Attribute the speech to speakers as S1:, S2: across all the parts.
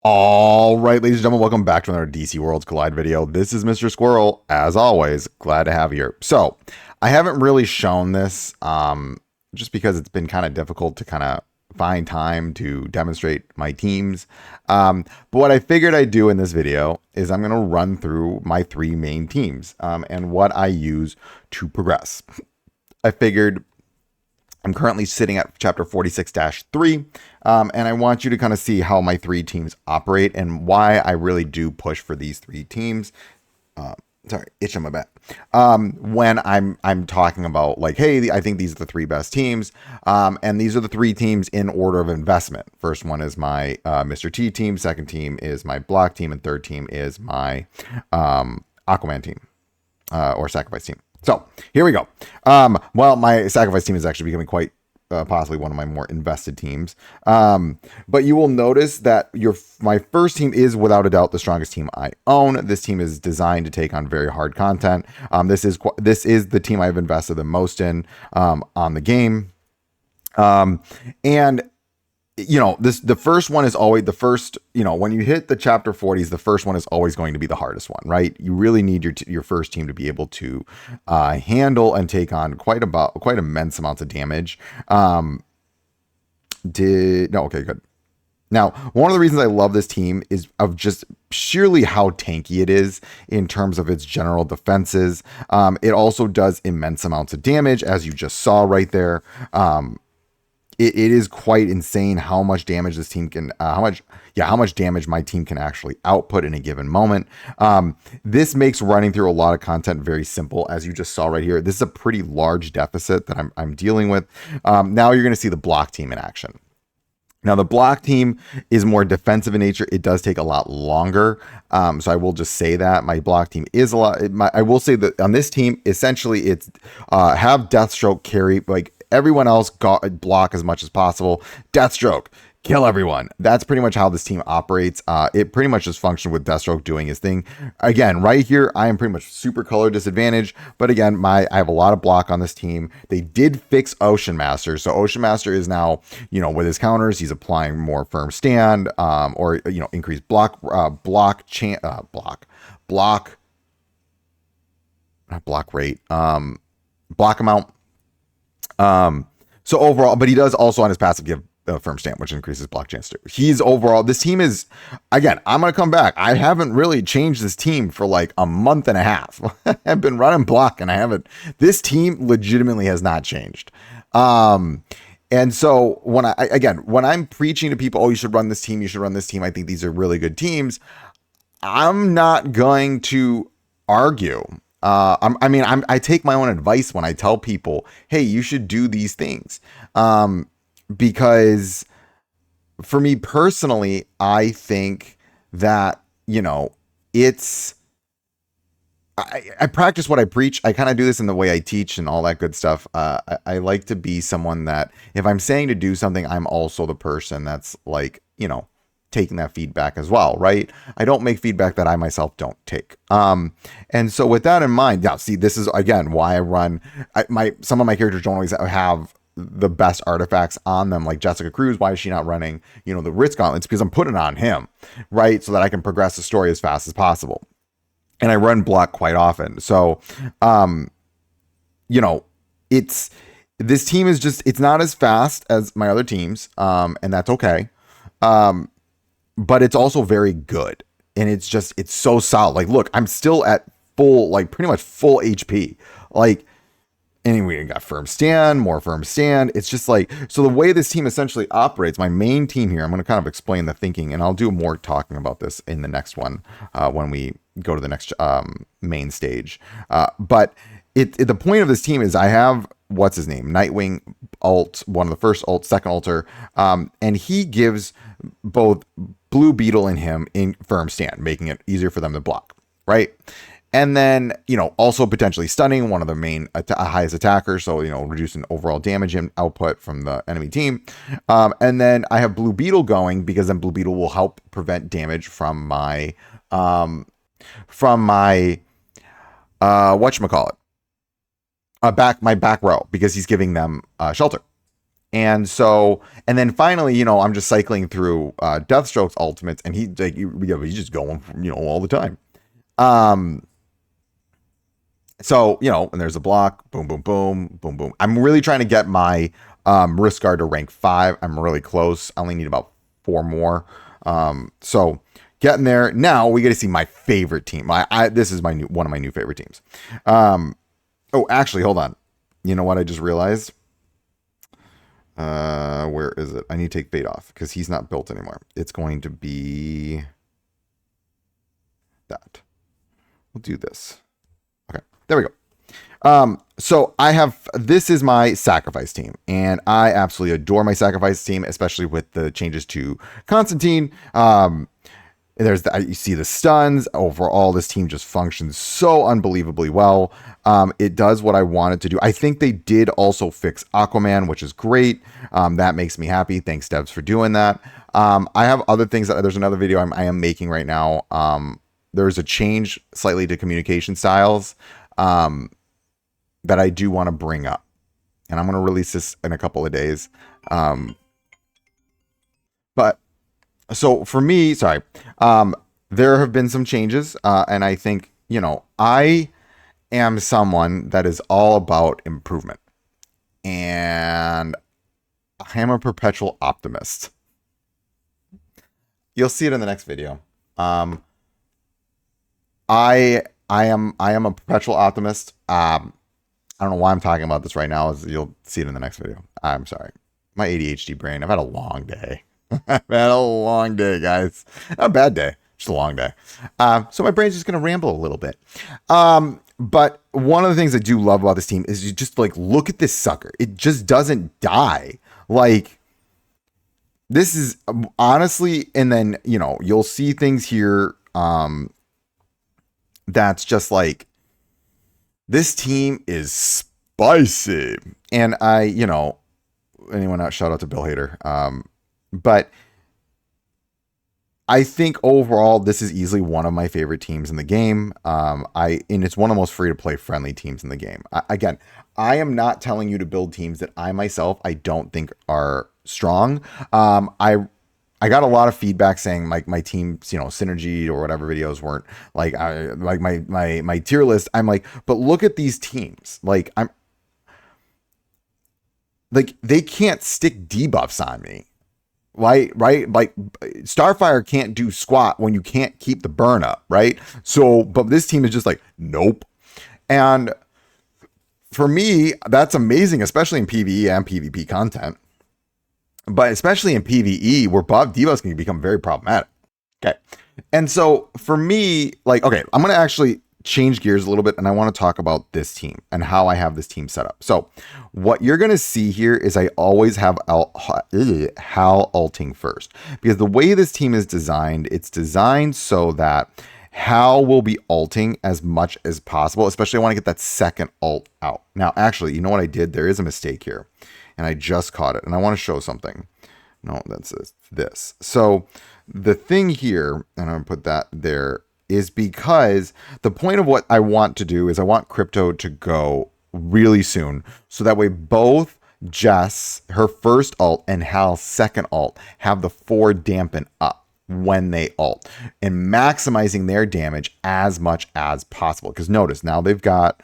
S1: All right, ladies and gentlemen, welcome back to another DC Worlds Collide video. This is Mr. Squirrel, as always. Glad to have you here. So, I haven't really shown this, just because it's been kind of difficult to kind of find time to demonstrate my teams. But what I figured I'd do in this video is I'm going to run through my three main teams, and what I use to progress. I figured I'm currently sitting at chapter 46-3, and I want you to kind of see how my three teams operate and why I really do push for these three teams. Sorry, itch on my back. When I'm talking about like, hey, I think these are the three best teams, and these are the three teams in order of investment. First one is my Mr. T team, second team is my block team, and third team is my Aquaman team, or sacrifice team. So here we go. Well, my sacrifice team is actually becoming quite possibly one of my more invested teams. But you will notice that my first team is without a doubt the strongest team I own. This team is designed to take on very hard content. This is the team I've invested the most in on the game. And you know, the first one is always the first, you know, when you hit the chapter 40s, the first one is always going to be the hardest one, right? You really need your first team to be able to handle and take on quite immense amounts of damage. Okay, good. Now, one of the reasons I love this team is of just sheerly how tanky it is in terms of its general defenses. It also does immense amounts of damage, as you just saw right there. It is quite insane how much damage this team can, how much damage my team can actually output in a given moment. This makes running through a lot of content very simple, as you just saw right here. This is a pretty large deficit that I'm dealing with. Now you're going to see the block team in action. Now, the block team is more defensive in nature. It does take a lot longer. So I will just say that my block team is a lot. I will say that on this team, essentially, it's have Deathstroke carry, like, everyone else block as much as possible. Deathstroke, kill everyone. That's pretty much how this team operates. It pretty much just functions with Deathstroke doing his thing. Again, right here, I am pretty much super color disadvantage. But again, I have a lot of block on this team. They did fix Ocean Master. So Ocean Master is now, you know, with his counters, he's applying more firm stand, or, you know, increased block rate, block amount. So overall, but he does also on his passive give firm stand, which increases block chance too. He's overall, this team is, again, I'm going to come back. I haven't really changed this team for like a month and a half. I've been running block and this team legitimately has not changed. And so when I'm preaching to people, oh, you should run this team, I think these are really good teams. I'm not going to argue. I take my own advice when I tell people, hey, you should do these things. Because for me personally, I think that, you know, I practice what I preach. I kind of do this in the way I teach and all that good stuff. I like to be someone that if I'm saying to do something, I'm also the person that's like, you know, taking that feedback as well, right? I don't make feedback that I myself don't take. And so with that in mind, yeah, see, this is again why I run some of my characters don't always have the best artifacts on them, like Jessica Cruz. Why is she not running, you know, the Ritz gauntlets? Because I'm putting it on him, right? So that I can progress the story as fast as possible. And I run block quite often. So, you know, this team is just, it's not as fast as my other teams. And that's okay. But it's also very good. And it's so solid. Like, look, I'm still at full, like pretty much full HP. Like, anyway, I got firm stand, more firm stand. It's just like, so the way this team essentially operates, my main team here, I'm going to kind of explain the thinking, and I'll do more talking about this in the next one, when we go to the next main stage. But the point of this team is I have, what's his name? Nightwing ult, one of the first ult, second alter. And he gives both Blue Beetle and him in firm stand, making it easier for them to block, right? And then, you know, also potentially stunning, one of the main highest attackers. So, you know, reducing overall damage output from the enemy team. And then I have Blue Beetle going because then Blue Beetle will help prevent damage from my whatchamacallit, my back row, because he's giving them shelter. And so, and then finally, I'm just cycling through Deathstroke's ultimates, and he's just going, all the time. So, and there's a block, boom, boom, boom, boom, boom. I'm really trying to get my Risk Guard to rank 5. I'm really close. I only need about 4 more. So getting there. Now we get to see my favorite team. This is one of my new favorite teams. Oh, actually, hold on. You know what I just realized? Where is it? I need to take Fate off because he's not built anymore. It's going to be that. We'll do this. Okay, there we go. So this is my sacrifice team, and I absolutely adore my sacrifice team, especially with the changes to Constantine. You see the stuns. Overall, this team just functions so unbelievably well. It does what I wanted to do. I think they did also fix Aquaman, which is great. That makes me happy. Thanks, devs, for doing that. I have other things. There's another video I am making right now. There's a change slightly to communication styles that I do want to bring up. And I'm going to release this in a couple of days. But so for me, sorry, there have been some changes. And I think, I am someone that is all about improvement. And I am a perpetual optimist. You'll see it in the next video. I am a perpetual optimist. I don't know why I'm talking about this right now. You'll see it in the next video. I'm sorry. My ADHD brain. I've had a long day. I've had a long day, guys. Not a bad day. Just a long day. So my brain's just going to ramble a little bit. But one of the things I do love about this team is you just look at this sucker. It just doesn't die. This is honestly, and then, you'll see things here. That's just this team is spicy. And anyone out, shout out to Bill Hader. But I think overall, this is easily one of my favorite teams in the game. And it's one of the most free to play friendly teams in the game. Again, I am not telling you to build teams that I don't think are strong. I got a lot of feedback saying my team's, synergy or whatever videos weren't my tier list. I'm but look at these teams. They can't stick debuffs on me. Right? Starfire can't do squat when you can't keep the burn up, right? So, but this team is just nope. And for me, that's amazing, especially in PvE and PvP content. But especially in PvE, where debuffs can become very problematic. Okay. And so for me, okay, I'm going to actually change gears a little bit, and I want to talk about this team and how I have this team set up. So what you're going to see here is I always have Hal ulting first, because the way this team is designed, it's designed so that Hal will be ulting as much as possible, especially I want to get that second ult out. Now, actually, you know what I did? There is a mistake here, and I just caught it, and I want to show something. No, that's this. So the thing here, and I'm going to put that there, is because the point of what I want to do is I want Crypto to go really soon. So that way both Jess, her first ult, and Hal's second ult have the 4 dampen up when they ult, and maximizing their damage as much as possible. Because notice now they've got,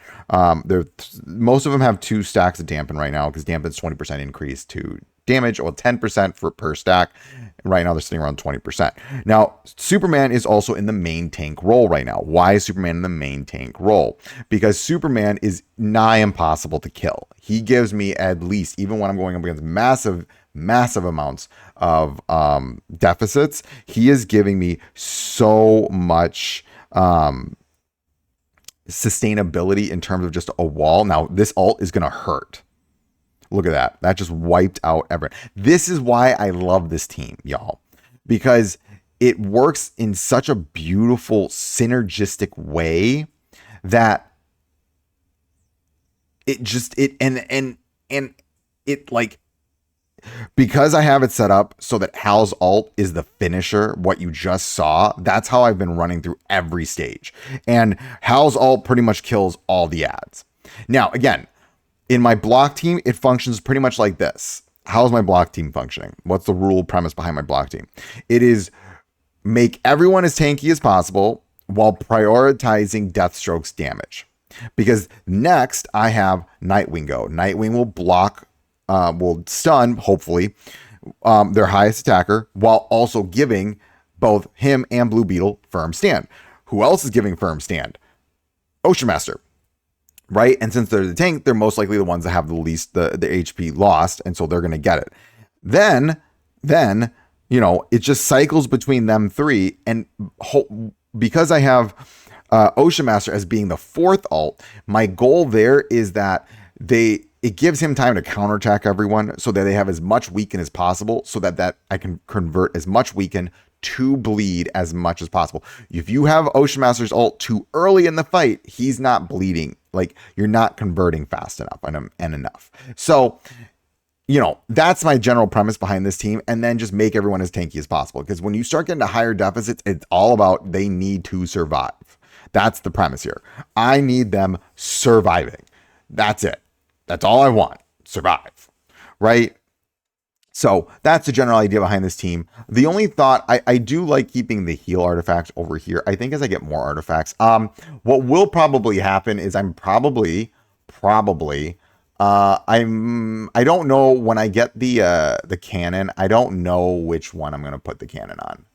S1: most of them have 2 stacks of dampen right now, because dampen's 20% increase to damage, or 10% per stack. Right now they're sitting around 20%. Now, Superman is also in the main tank role right now. Why is Superman in the main tank role? Because Superman is nigh impossible to kill. He gives me, at least, even when I'm going up against massive amounts of deficits, he is giving me so much sustainability in terms of just a wall. Now, this ult is going to hurt. Look at that. That just wiped out everyone. This is why I love this team, y'all. Because it works in such a beautiful, synergistic way that because I have it set up so that Hal's ult is the finisher, what you just saw, that's how I've been running through every stage. And Hal's ult pretty much kills all the ads. Now, again, in my block team, it functions pretty much like this. how's my block team functioning? What's the rule premise behind my block team? It is make everyone as tanky as possible while prioritizing Deathstroke's damage. Because next I have Nightwing go. Nightwing will block, will stun, hopefully, their highest attacker while also giving both him and Blue Beetle firm stand. Who else is giving firm stand? Ocean Master, right? And since they're the tank, they're most likely the ones that have the least the HP lost, and so they're going to get it. Then, it just cycles between them three, and because I have Ocean Master as being the fourth ult, my goal there is that it gives him time to counterattack everyone so that they have as much weaken as possible, so that I can convert as much weaken to bleed as much as possible. If you have Ocean Master's ult too early in the fight, he's not bleeding. Like, you're not converting fast enough and enough. So, that's my general premise behind this team. And then just make everyone as tanky as possible. Because when you start getting to higher deficits, it's all about they need to survive. That's the premise here. I need them surviving. That's it. That's all I want. Survive. Right? So that's the general idea behind this team. The only thought, I do like keeping the heal artifacts over here. I think as I get more artifacts, what will probably happen is I don't know when I get the cannon. I don't know which one I'm going to put the cannon on.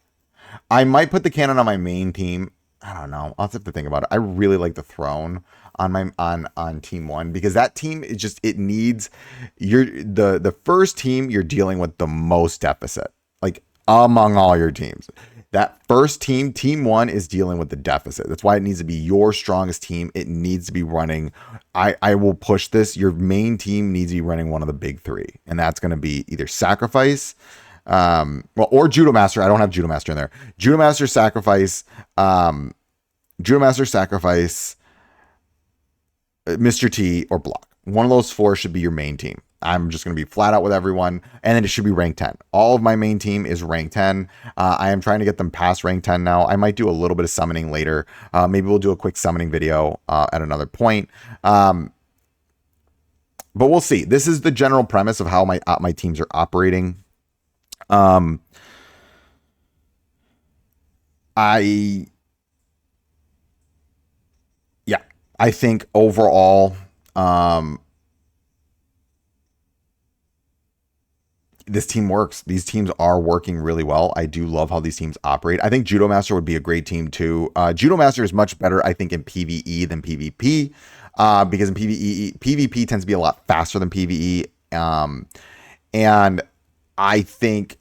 S1: I might put the cannon on my main team. I don't know. I'll have to think about it. I really like the throne on my on team one, because that team is just, it needs the first team you're dealing with the most deficit, like among all your teams. That first team one is dealing with the deficit. That's why it needs to be your strongest team. It needs to be running. I will push this. Your main team needs to be running one of the big three, and that's going to be either Sacrifice, or Judo Master. I don't have Judo Master in there. Judo Master, Sacrifice, Mr. T, or Block. One of those four should be your main team. I'm just going to be flat out with everyone, and then it should be rank 10. All of my main team is rank 10. I am trying to get them past rank 10 now. I might do a little bit of summoning later. Maybe we'll do a quick summoning video at another point. But we'll see. This is the general premise of how my teams are operating. I think overall, this team works. These teams are working really well. I do love how these teams operate. I think Judo Master would be a great team too. Judo Master is much better, I think, in PvE than PvP, because in PvP tends to be a lot faster than PvE. And I think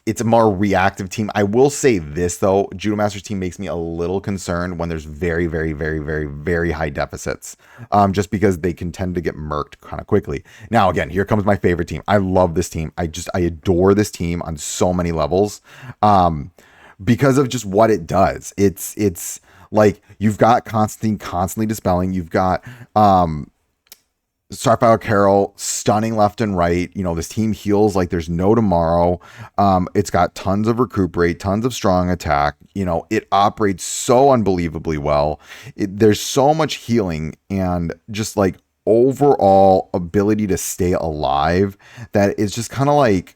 S1: it's a more reactive team. I will say this though, Judo Master's team makes me a little concerned when there's very, very, very, very, very high deficits, just because they can tend to get murked kind of quickly. Now, again, here comes my favorite team. I love this team. I adore this team on so many levels, because of just what it does. It's like, you've got Constantine constantly dispelling. You've got, Starfire Carol stunning left and right. This team heals like there's no tomorrow. It's got tons of recuperate, tons of strong attack. It operates so unbelievably well. There's so much healing and just like overall ability to stay alive that it's just kind of like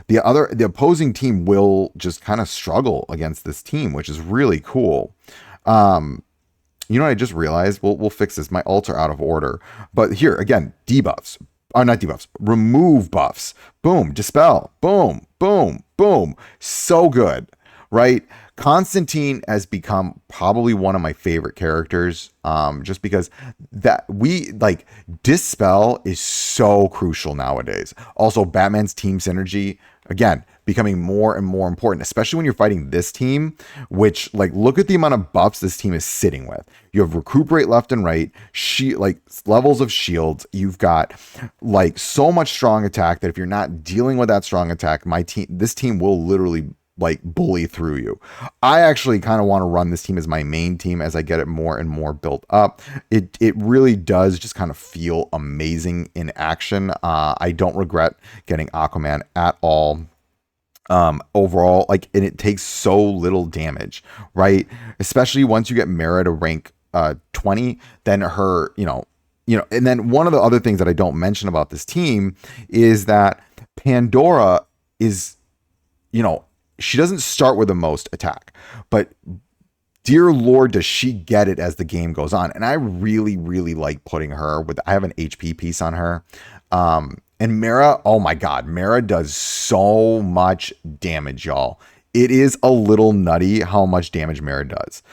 S1: the opposing team will just kind of struggle against this team, which is really cool. You know what I just realized? We'll fix this. My ults are out of order. But here, again, debuffs. Not debuffs. Remove buffs. Boom. Dispel. Boom. Boom. Boom. So good. Right? Constantine has become probably one of my favorite characters. Just because Dispel is so crucial nowadays. Also, Batman's team synergy, again, becoming more and more important, especially when you're fighting this team, which, look at the amount of buffs this team is sitting with. You have recuperate left and right, levels of shields. You've got so much strong attack that if you're not dealing with that strong attack, this team will literally bully through you. I actually kind of want to run this team as my main team as I get it more and more built up. It really does just kind of feel amazing in action. I don't regret getting Aquaman at all. Overall, and it takes so little damage, right? Especially once you get Mara to rank 20, then her, And then one of the other things that I don't mention about this team is that Pandora is, she doesn't start with the most attack, but dear Lord, does she get it as the game goes on. And I really, really like putting her I have an HP piece on her. And Mara, oh my God, Mara does so much damage, y'all. It is a little nutty how much damage Mara does.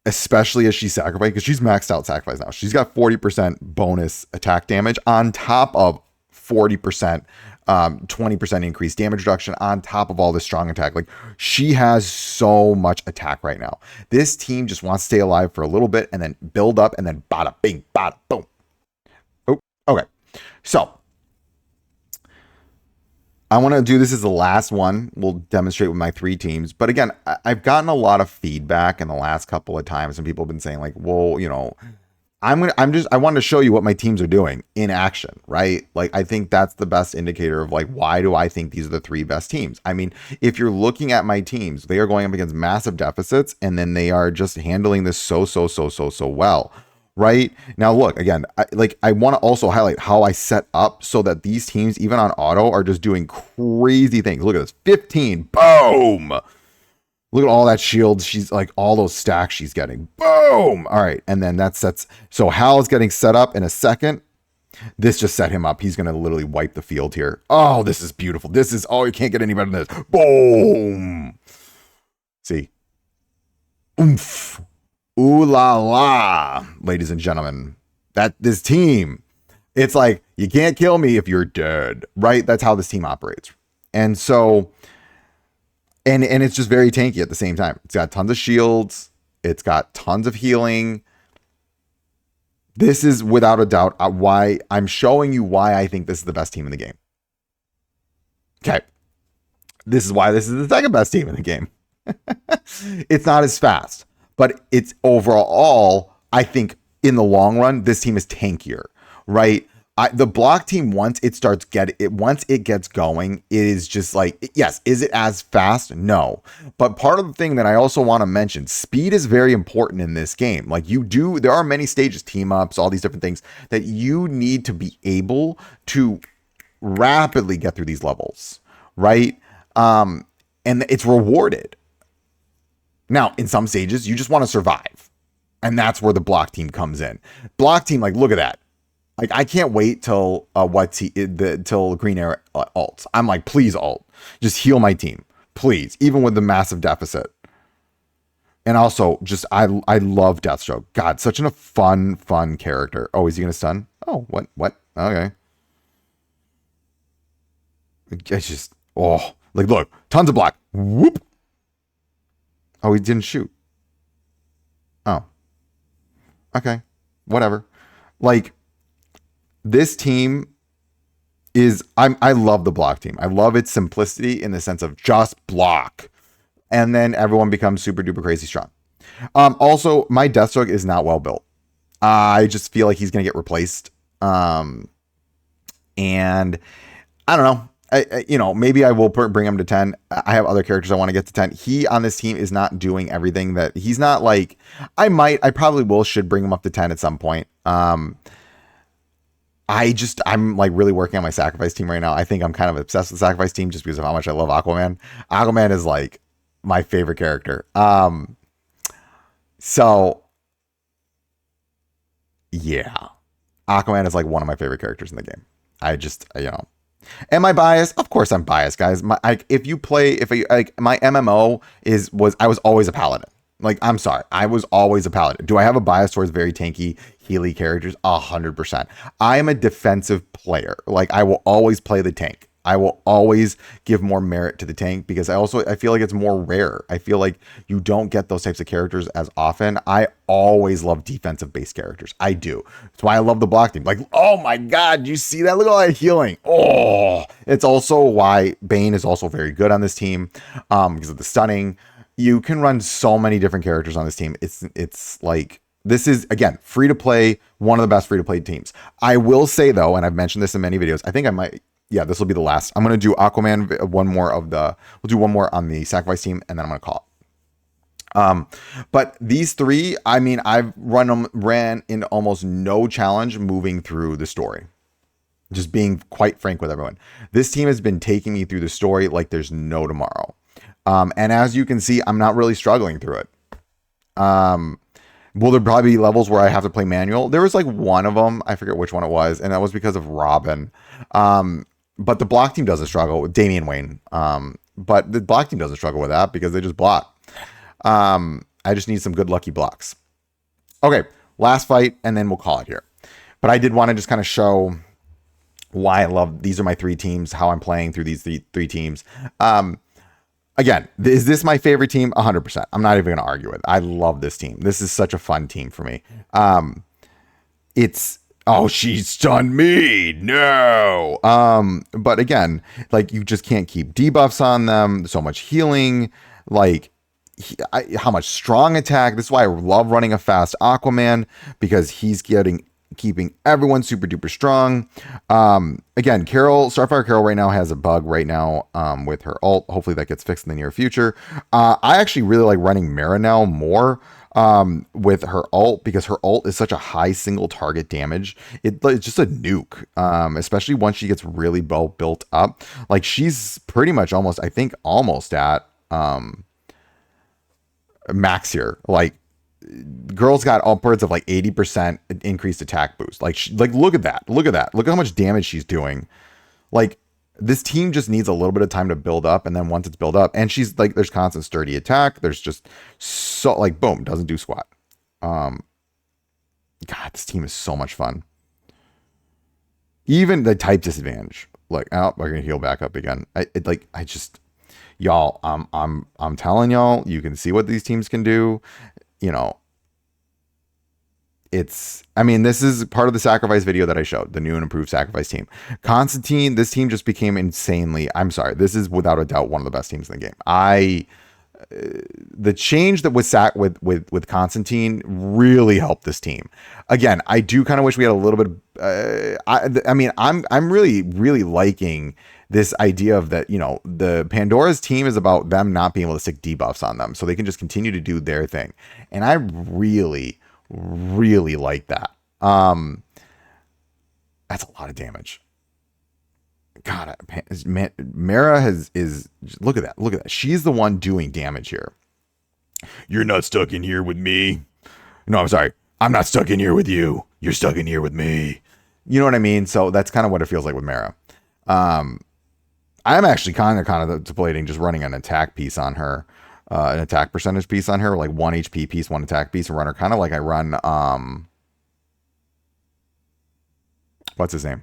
S1: Especially as she sacrificed, because she's maxed out sacrifice now. She's got 40% bonus attack damage on top of 40%, 20% increased damage reduction on top of all this strong attack. Like, she has so much attack right now. This team just wants to stay alive for a little bit and then build up and then bada bing, bada boom. Oh, okay. So I want to do this as the last one. We'll demonstrate with my 3 teams. But again, I've gotten a lot of feedback in the last couple of times, and people have been saying like, well, I wanted to show you what my teams are doing in action, right? Like, I think that's the best indicator of like, why do I think these are the 3 best teams? I mean, if you're looking at my teams, they are going up against massive deficits, and then they are just handling this so well. Right now, look again. I want to also highlight how I set up so that these teams, even on auto, are just doing crazy things. Look at this, 15, boom. Look at all that shield. She's like all those stacks she's getting, boom. All right, and then that sets. So Hal is getting set up in a second. This just set him up. He's gonna literally wipe the field here. Oh, this is beautiful. You can't get any better than this. Boom. See, oomph. Ooh la la, ladies and gentlemen. This team, it's like, you can't kill me if you're dead, right? That's how this team operates. And so, and it's just very tanky at the same time. It's got tons of shields. It's got tons of healing. This is without a doubt why I'm showing you why I think this is the best team in the game. Okay. This is why this is the second best team in the game. It's not as fast. But it's overall, I think in the long run, this team is tankier, right? The block team, once it gets going, it is just like, yes, is it as fast? No. But part of the thing that I also want to mention, speed is very important in this game. Like, there are many stages, team ups, all these different things that you need to be able to rapidly get through these levels, right? And it's rewarded. Now, in some stages, you just want to survive. And that's where the block team comes in. Block team, like, look at that. Like, I can't wait till Green Arrow ults. I'm like, please ult. Just heal my team. Please. Even with the massive deficit. And also, just, I love Deathstroke. God, such a fun character. Oh, is he going to stun? Oh, what? Okay. It's just, like, look. Tons of block. Whoop. Oh, he didn't shoot. Oh. Okay. Whatever. Like, this team is... I love the block team. I love its simplicity in the sense of just block. And then everyone becomes super duper crazy strong. Also, my Deathstroke is not well built. I just feel like he's going to get replaced. And I don't know. Maybe I will bring him to 10. I have other characters I want to get to 10. He on this team is not doing everything that he's not like. I probably should bring him up to 10 at some point. I'm like really working on my sacrifice team right now. I think I'm kind of obsessed with the sacrifice team just because of how much I love Aquaman. Aquaman is like my favorite character. So yeah, Aquaman is like one of my favorite characters in the game. I just, am I biased? Of course I'm biased, guys. My MMO I was always a paladin. Like, I'm sorry, I was always a paladin. Do I have a bias towards very tanky, healy characters? 100%. I am a defensive player. Like, I will always play the tank. I will always give more merit to the tank because I feel like it's more rare. I feel like you don't get those types of characters as often. I always love defensive based characters. I do. That's why I love the block team. Like, oh my God, you see that? Look at all that healing. Oh, it's also why Bane is also very good on this team because of the stunning. You can run so many different characters on this team. It's like, this is, again, free to play, one of the best free to play teams. I will say though, and I've mentioned this in many videos, I think I might, yeah, this will be the last. I'm going to do Aquaman, we'll do one more on the sacrifice team, and then I'm going to call But these three, I mean, I've ran in almost no challenge moving through the story. Just being quite frank with everyone. This team has been taking me through the story like there's no tomorrow. And as you can see, I'm not really struggling through it. Will there probably be levels where I have to play manual? There was like one of them, I forget which one it was, and that was because of Robin. But the block team doesn't struggle with Damian Wayne. But the block team doesn't struggle with that because they just block. I just need some good lucky blocks. Okay, last fight, and then we'll call it here. But I did want to just kind of show why I love, these are my three teams, how I'm playing through these three teams. Again, is this my favorite team? 100%. I'm not even going to argue with it. I love this team. This is such a fun team for me. It's, oh, she stunned me. No. But again, like, you just can't keep debuffs on them. So much healing, like how much strong attack. This is why I love running a fast Aquaman, because he's keeping everyone super duper strong. Again, Starfire Carol right now has a bug right now with her ult. Hopefully that gets fixed in the near future. I actually really like running Mara now more with her ult, because her ult is such a high single target damage. It's just a nuke, especially once she gets really well built up. Like, she's pretty much almost at max here. Like, girl's got upwards of like 80% increased attack boost. Like, look at that. Look at how much damage she's doing. Like, this team just needs a little bit of time to build up, and then once it's built up, and she's like, there's constant sturdy attack. There's just so, like, boom, doesn't do squat. God, this team is so much fun. Even the type disadvantage. Like, oh, we're gonna heal back up again. Y'all, I'm telling y'all, you can see what these teams can do. You know, I mean, this is part of the sacrifice video that I showed, the new and improved sacrifice team. Constantine, this team just became insanely, I'm sorry, this is without a doubt one of the best teams in the game. The change that was with Constantine really helped this team. Again, I do kind of wish we had a little bit I mean, I'm really, really liking this idea of that, you know, the Pandora's team is about them not being able to stick debuffs on them, so they can just continue to do their thing. And I really, really like that. That's a lot of damage. God, Mara is look at that. She's the one doing damage here. You're not stuck in here with me. No, I'm sorry. I'm not stuck in here with you. You're stuck in here with me. You know what I mean? So that's kind of what it feels like with Mara. I'm actually kind of contemplating just running an attack piece on her, an attack percentage piece on her, like 1 HP piece, 1 attack piece, and run her kind of like I run, what's his name?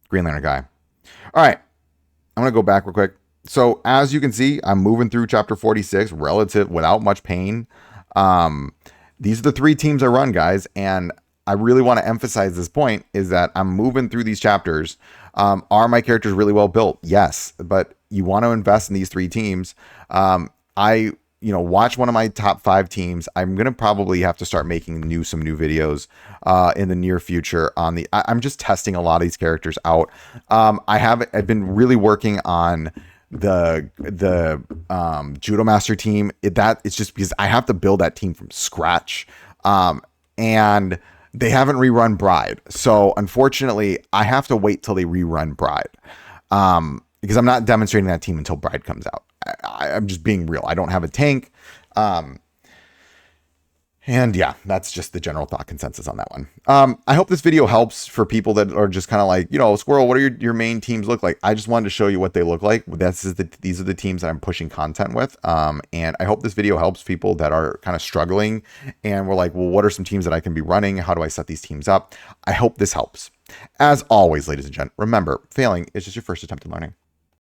S1: Green Lantern guy. All right. I'm going to go back real quick. So as you can see, I'm moving through chapter 46 without much pain. These are the three teams I run, guys. And I really want to emphasize this point is that I'm moving through these chapters. Are my characters really well built? Yes, but you want to invest in these three teams. Watch one of my top 5 teams. I'm going to probably have to start making some new videos in the near future on I'm just testing a lot of these characters out. I've been really working on the Judo Master team. It's just because I have to build that team from scratch. And they haven't rerun Bride. So unfortunately, I have to wait till they rerun Bride. Because I'm not demonstrating that team until Bride comes out. I'm just being real. I don't have a tank. And yeah, that's just the general thought consensus on that one. I hope this video helps for people that are just kind of like, Squirrel, what are your main teams look like? I just wanted to show you what they look like. These are the teams that I'm pushing content with. And I hope this video helps people that are kind of struggling and we're like, well, what are some teams that I can be running? How do I set these teams up? I hope this helps. As always, ladies and gentlemen, remember, failing is just your first attempt at learning.